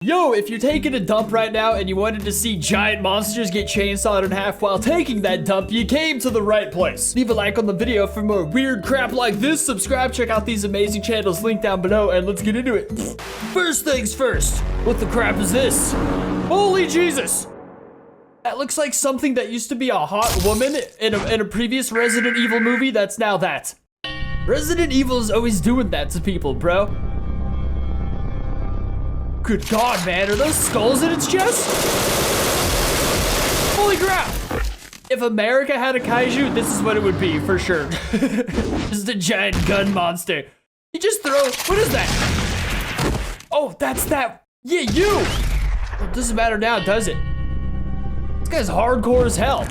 Yo, if you're taking a dump right now and you wanted to see giant monsters get chainsawed in half while taking that dump, you came to the right place. Leave a like on the video for more weird crap like this. Subscribe, check out these amazing channels linked down below, and let's get into it. First things first, what the crap is this? Holy Jesus! That looks like something that used to be a hot woman in a previous Resident Evil movie that's now that. Resident Evil is always doing that to people, bro. Good God, man, are those skulls in its chest? Holy crap! If America had a kaiju, this is what it would be, for sure. Just a giant gun monster. You just throw, what is that? Oh, that's that, yeah, you! Well, it doesn't matter now, does it? This guy's hardcore as hell.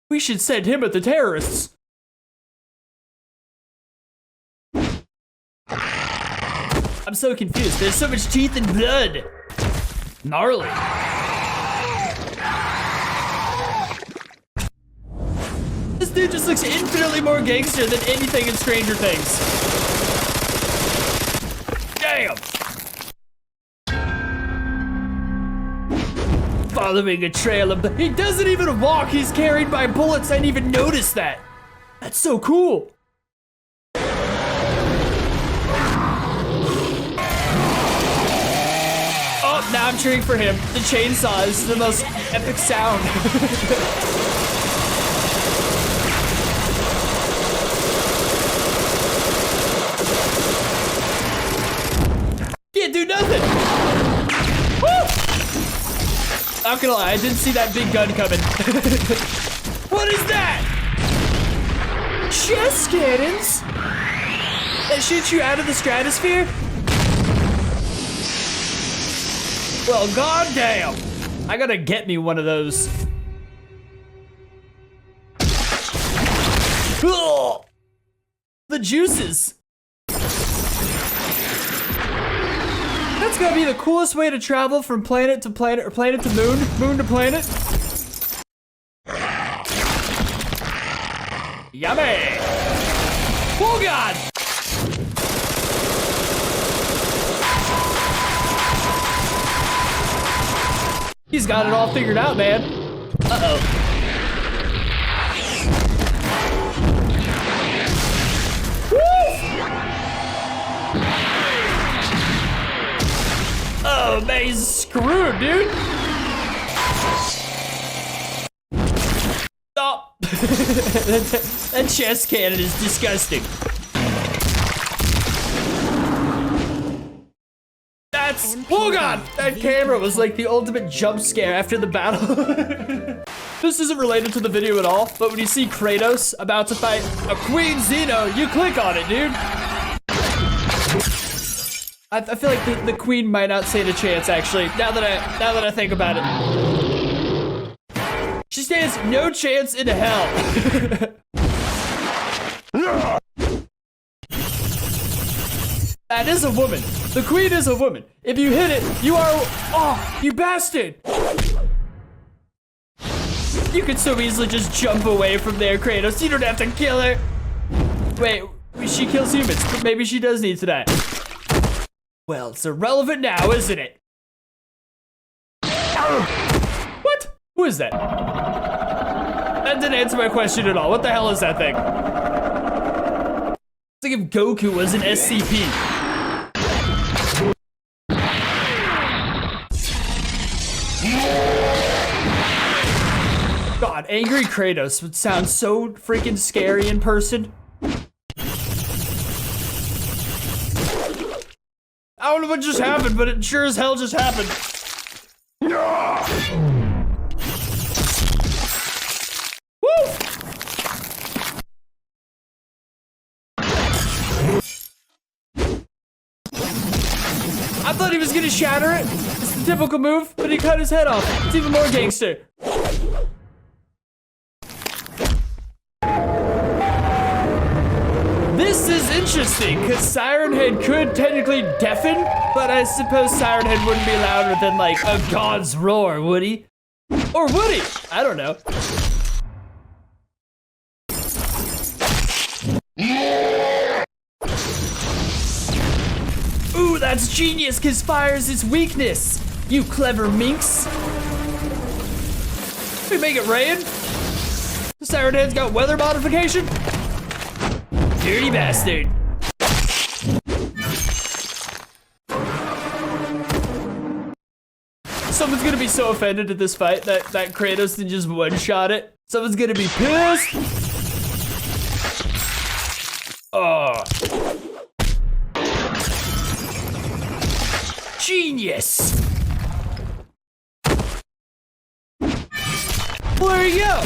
We should send him at the terrorists. I'm so confused. There's so much teeth and blood. Gnarly. This dude just looks infinitely more gangster than anything in Stranger Things. Damn. Following a trail of he doesn't even walk. He's carried by bullets. I didn't even notice that. That's so cool. Now I'm cheering for him. The chainsaw is the most epic sound. Can't do nothing. Woo! Not gonna lie, I didn't see that big gun coming. What is that? Chest cannons? That shoots you out of the stratosphere? Well, goddamn! I gotta get me one of those. Ugh! The juices. That's gotta be the coolest way to travel from planet to planet, or planet to moon, moon to planet. Yummy! Oh God! He's got it all figured out, man. Uh-oh. Oh, man, he's screwed, dude. Stop. That chest cannon is disgusting. Oh God, that camera was like the ultimate jump scare after the battle. This isn't related to the video at all, but when you see Kratos about to fight a Queen Xeno, you click on it, dude. I feel like the Queen might not stand a chance, actually, now that I think about it. She stands no chance in hell. That is a woman. The Queen is a woman. If you hit it, you are, oh, you bastard. You could so easily just jump away from there, Kratos. You don't have to kill her. Wait, she kills humans, but maybe she does need to die. Well, it's irrelevant now, isn't it? What? Who is that? That didn't answer my question at all. What the hell is that thing? It's like if Goku was an SCP. God, angry Kratos would sound so freaking scary in person. I don't know what just happened, but it sure as hell just happened. Woo! I thought he was gonna shatter it. It's the typical move, but he cut his head off. It's even more gangster. This is interesting, because Siren Head could technically deafen, but I suppose Siren Head wouldn't be louder than, like, a god's roar, would he? Or would he? I don't know. Ooh, that's genius, because fire is its weakness. You clever minx. We make it rain? This Iron Hand's got weather modification? Dirty bastard. Someone's gonna be so offended at this fight that Kratos didn't just one-shot it. Someone's gonna be pissed. Oh. Genius. Well, there you go.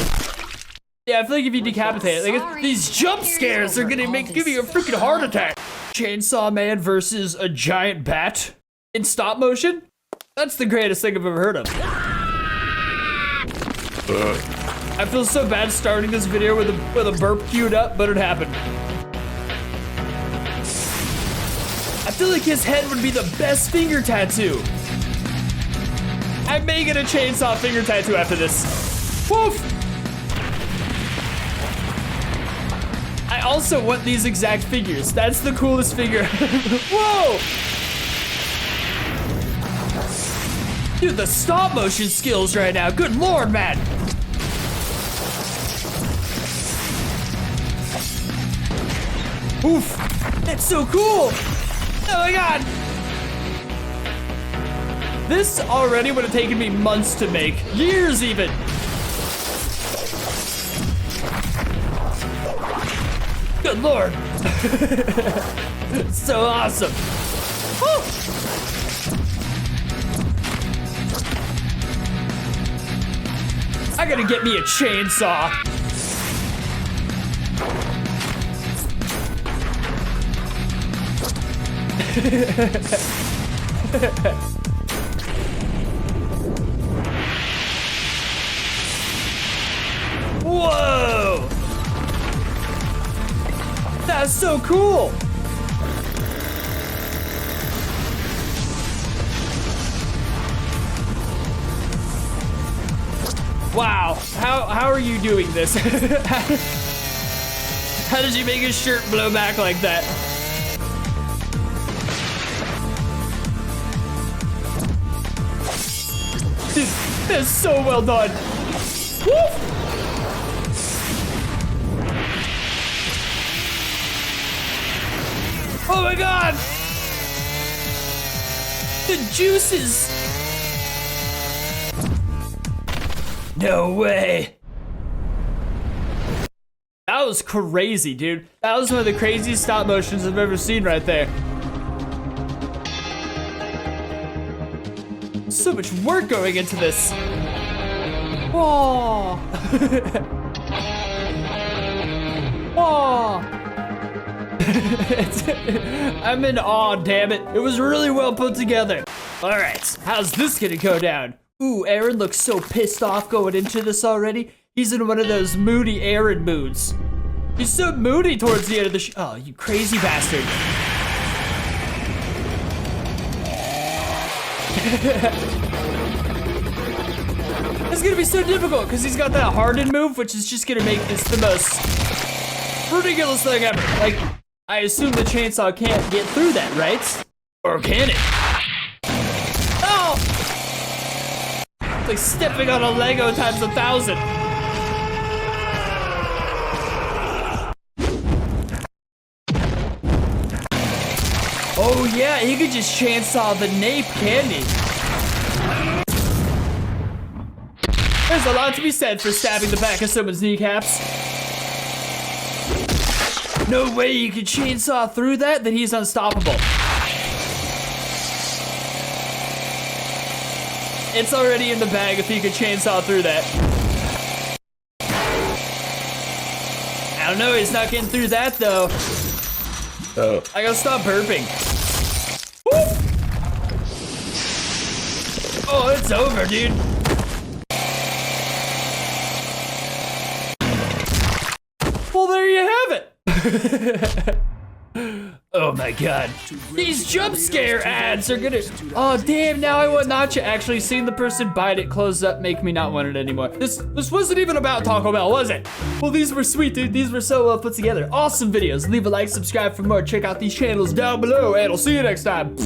Yeah, I feel like if you decapitate it, like these jump scares are gonna give you a freaking heart attack. Chainsaw Man versus a giant bat in stop motion? That's the greatest thing I've ever heard of. I feel so bad starting this video with a burp queued up, but it happened. I feel like his head would be the best finger tattoo. I'm making a chainsaw finger tattoo after this. Woof! I also want these exact figures. That's the coolest figure. Whoa! Dude, the stop motion skills right now. Good lord, man. Oof. That's so cool. Oh my god. This already would have taken me months to make. Years even. Good lord. So awesome. Woo. I gotta get me a chainsaw. Whoa! That's so cool! Wow, how are you doing this? How did you make his shirt blow back like that? Dude, that's so well done. Woo! Oh my god! The juices! No way. That was crazy, dude. That was one of the craziest stop motions I've ever seen right there. So much work going into this. Whoa. Whoa. I'm in awe, damn it. It was really well put together. All right, how's this gonna go down? Ooh, Eren looks so pissed off going into this already. He's in one of those moody Eren moods. He's so moody towards the end of the oh, you crazy bastard. It's gonna be so difficult because he's got that hardened move, which is just gonna make this the most ridiculous thing ever. Like, I assume the chainsaw can't get through that, right? Or can it? Oh! It's like stepping on a Lego times 1,000. Oh yeah, he could just chainsaw the nape, can't he? There's a lot to be said for stabbing the back of someone's kneecaps. No way you could chainsaw through that? Then he's unstoppable. It's already in the bag if he could chainsaw through that. I don't know, he's not getting through that though. Oh. I gotta stop burping. Woo! Oh, it's over, dude. Well, there you have it. Oh my god. These jump scare ads are gonna... Oh damn, now I want Nacho. Actually, seeing the person bite it close up make me not want it anymore. This wasn't even about Taco Bell, was it? Well, these were sweet, dude. These were so well put together. Awesome videos. Leave a like, subscribe for more. Check out these channels down below, and I'll see you next time.